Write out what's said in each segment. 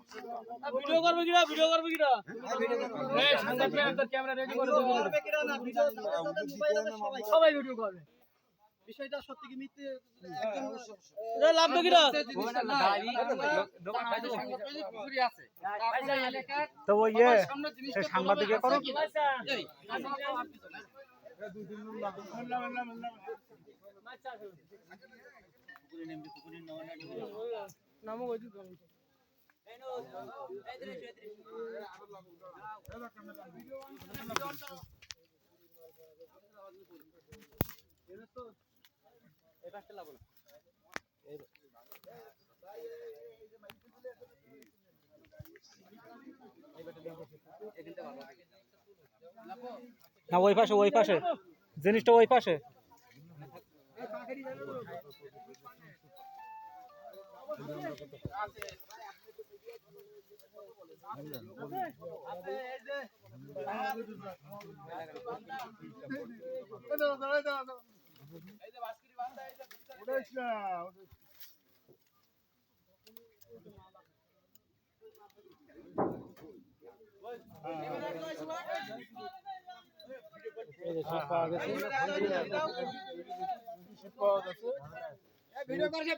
Video করবে কিরা এই সাংবাদিক তোর ক্যামেরা রেডি করে দে করবে কিরা না ভিডিও মোবাইল আছে সবাই ভিডিও করবে বিষয়টা সত্যি কি মিথ্যে একদম এ লাভ তো কিরা দোকান আছে পুকুরি আছে তো ওই সাংবাদিক করো নামো ওই দিন এটা খেলা বলো না ওই পাশে জিনিসটা ওই পাশে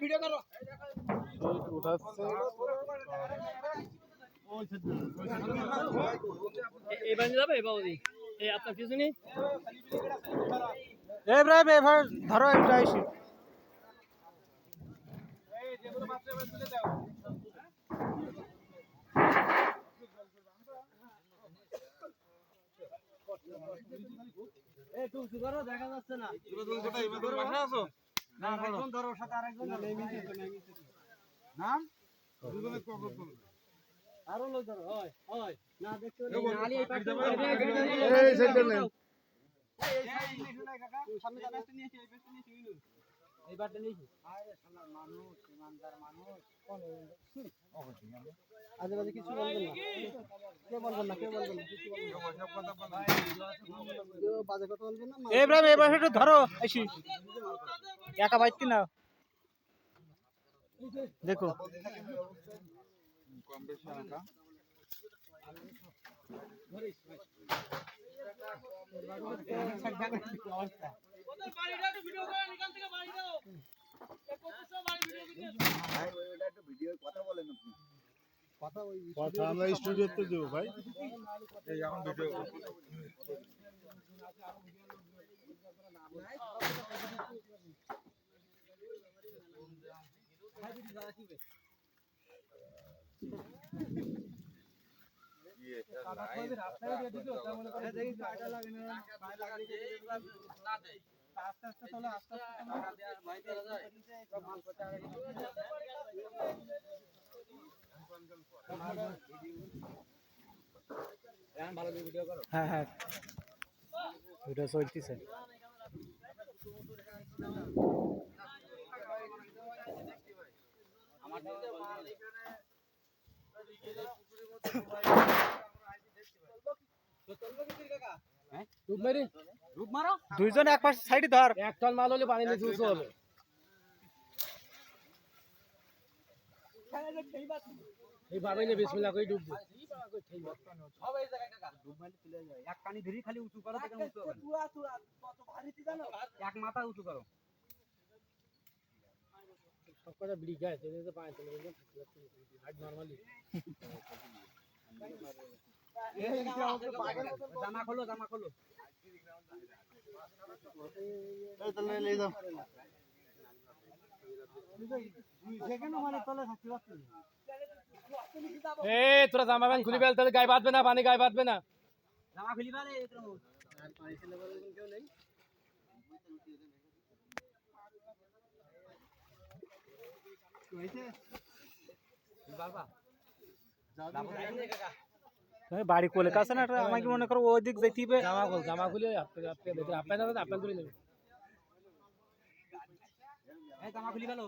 ভিডিও করো এবার যাবে বাবুদি এই আপনার কিছু নেই এবার ধরো এটা আইসি যেগুলো মাত্র তুলে দাও এই তুমি সুগারো দেখা যাচ্ছে না তুমি কোথায় এবার বাসা আছো না এখন ধরো সাথে আরেকজন নাম দুজনে কখন বলবে আরো লোক ধরো হয় না দেখতে নালি এই পাশে এই সেন্টার নেই এই শুনাই কাকা সামনে যাচ্ছে নিয়েছি এই পেছনে নিয়েছি এই বারটা নিয়েছি আরে শালা মানুষ ইমানদার মানুষ কোন আজেবাজে কিছু বলবেন না কে বলবেন না কিছু বলবেন সব কথা বলবেন বাজে কথা বলবেন না এবার এবার একটু ধরো আইসি একা বাইতে না দেখো কম বেশি একা ওদের বাড়িটা একটু ভিডিও করে নিকাল থেকে বাড়ি দাও এই কত বাড়ি ভিডিও ভাই ওইটা একটু ভিডিও কথা বলেন আপনি কথা আমরা স্টুডিওতে দেব ভাই এই এখন ভিডিও হ্যাঁ হ্যাঁ ভিডিও চলতেছে দুইজন এক পাশে সাইডে ধর এক টন মাল হলে পানি নিয়ে জুস হবে এই বাবাই নে বিসমিল্লাহ কই ডুব সব এই জায়গায় কাকা ডুব মারলে চলে যায় এক পানি ধরি খালি উঁচু করো দেখে উঁচু হবে পুরা কত ভারীতি জানো এক মাথা উঁচু করো সব কথা বিড়ি গায় তেলে তো পানি চলে গেল হাইট নরমালি জামা খোলো এই তাহলে ले जाओ সেখানে মানে তলে থাকতে পারছিস ए তোরা জামা প্যান্ট খুলি ফেল তাহলে গায়ে বাঁধবে না পানি গায়ে বাঁধবে না জামা খুলি ফেলে আর পানি ছেলে বলে কেউ নেই বাবা বাড়ি কোলে কাছে না আমাকে মনে করো ওই দিক যাইতে জামা খুলে আপনি তুলে নেবে জামা খুলি ফেলো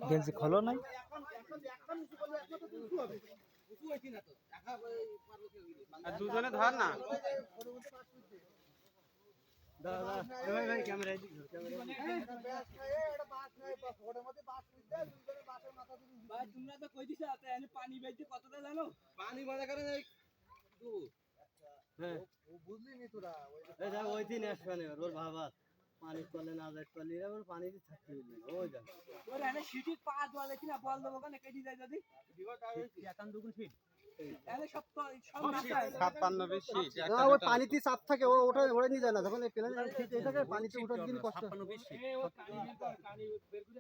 গেঞ্জি খোলো নাই দুজনে ধর না তোমরা তো কই দিছ পানি বেঁচে কতটা জানো পানি মজা করে বুঝলি নি তোরা ওই দিন আসবে ওর বাবা পানি চলে না যায় চলে এবার পানি দিয়ে থাকতে ওই যা ওরে এনে সিটি পা জলে কিনা বল দেবো কেন কেটে যায় যদি একান দুগুণ ফিট এনে সব ওই পানিতে চাপ থাকে ও ওটা ওরে নিয়ে যায় না যখন এই প্লেন ফিট এই থাকে পানিতে ওঠার দিন কষ্ট 56 পানি বের করে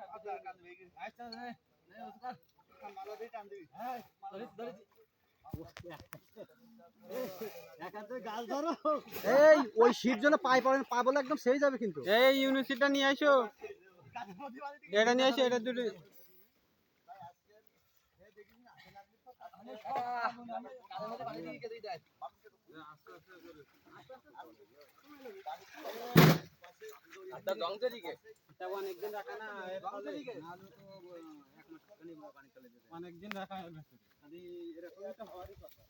আচ্ছা মালা দিয়ে টান দিবি হ্যাঁ ধরে এই ওই শীত জন্য পাই পড়েন পা বলে একদম সেই যাবে কিন্তু এই ইউনিভার্সিটিটা নিয়ে আসো এটা নিয়ে আসো এটা দুটো অনেকদিন রাখা না অনেকদিন রাখা এরকম একটা হওয়ারই কথা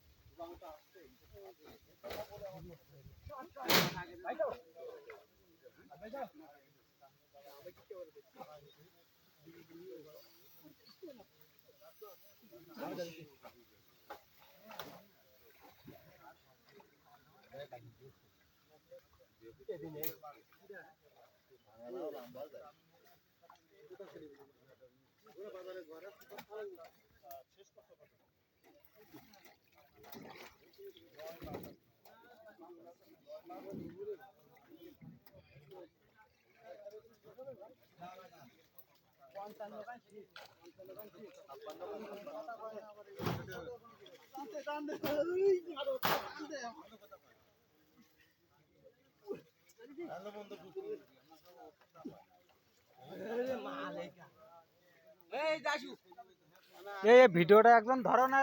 এই ভিডিওটা একদম ধরো না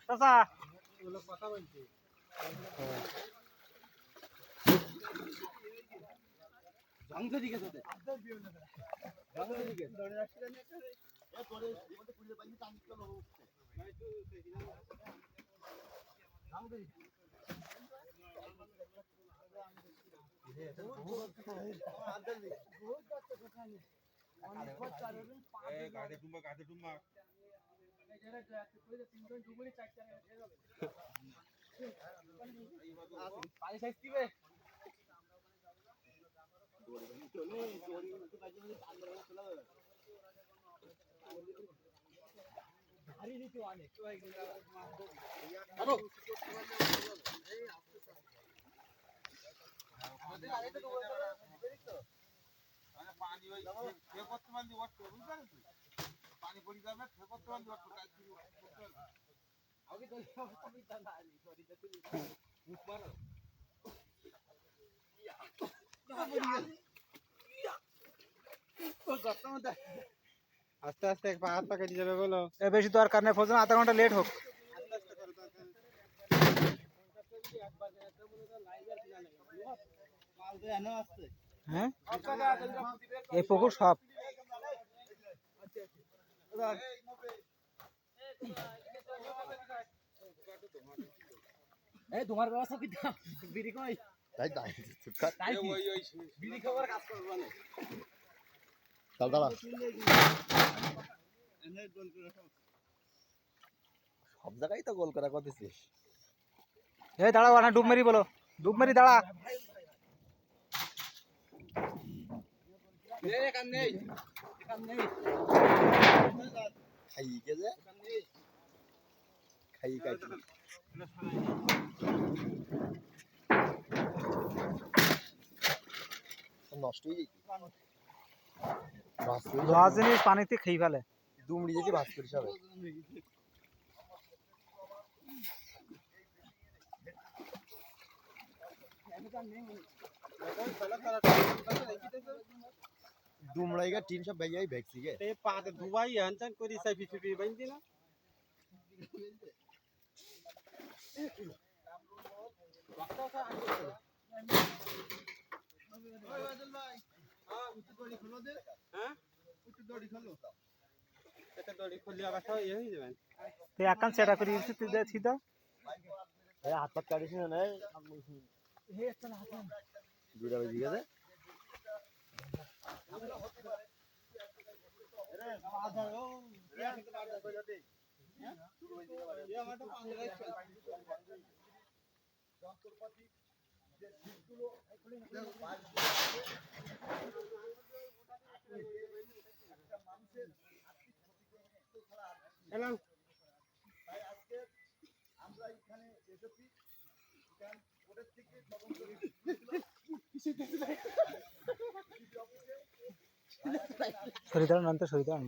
চাচা কথা বলছি জঙ্গল দিকে সাথে জঙ্গল দিকে ধরে রাখছিলেন এ পরে মধ্যে পুড়ে পাইনি টান দিতে হবে নাই তো জঙ্গল দিকে গাড়ি টুম্বা পানি সাইজ দিবে পানি পড়ি যাবে আস্তে আস্তে হাত পা কেটে যাবে বলো বেশি দরকার নেই ফোন আধা ঘন্টা লেট হোক হ্যাঁ এই পুকুর সব তোমার ব্যবস্থা কি বিড়ি কই তাই বিড়ি খাবার কাজ করব না চল দাঁড়া সব জায়গায় তো গোল করা করতেছিস এই দাঁড়াও না ডুব মেরি বলো ডুব মেরি দাঁড়া খাই কে যে খাই কাই নষ্ট হয়ে লস জিনিস পানিতে খেয়ে ফেলে দুমড়ি যেতে ভাস করিস হবে দুমড়াইগা টিন সব বেজাই ভেক্সি গে এই পাতে দুবাই আনচান করি সাই পিছুটি বাইন্দি না এটা দড়ি খুললে আবার সব ইয়ে হয়ে যাবেন। তুই একান সেটা করে দিচ্ছি তুই দে সিধা হাত পাত কাটিস না নাই দুটা বেজে গেছে এলাম সরি দাঁড়ান আনতে সরি দাঁড়ান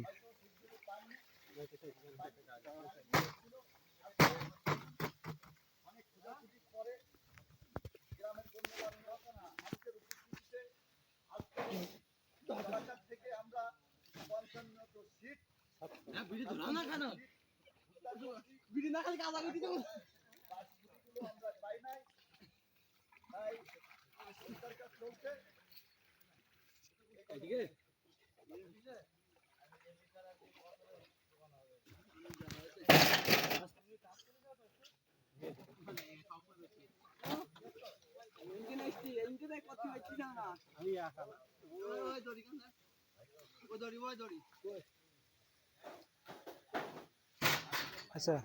আচ্ছা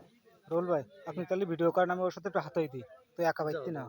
রোল ভাই আপনি তাহলে ভিডিও করেন আমি ওর সাথে একটু হাতাই দিই তুই একা পাইতি না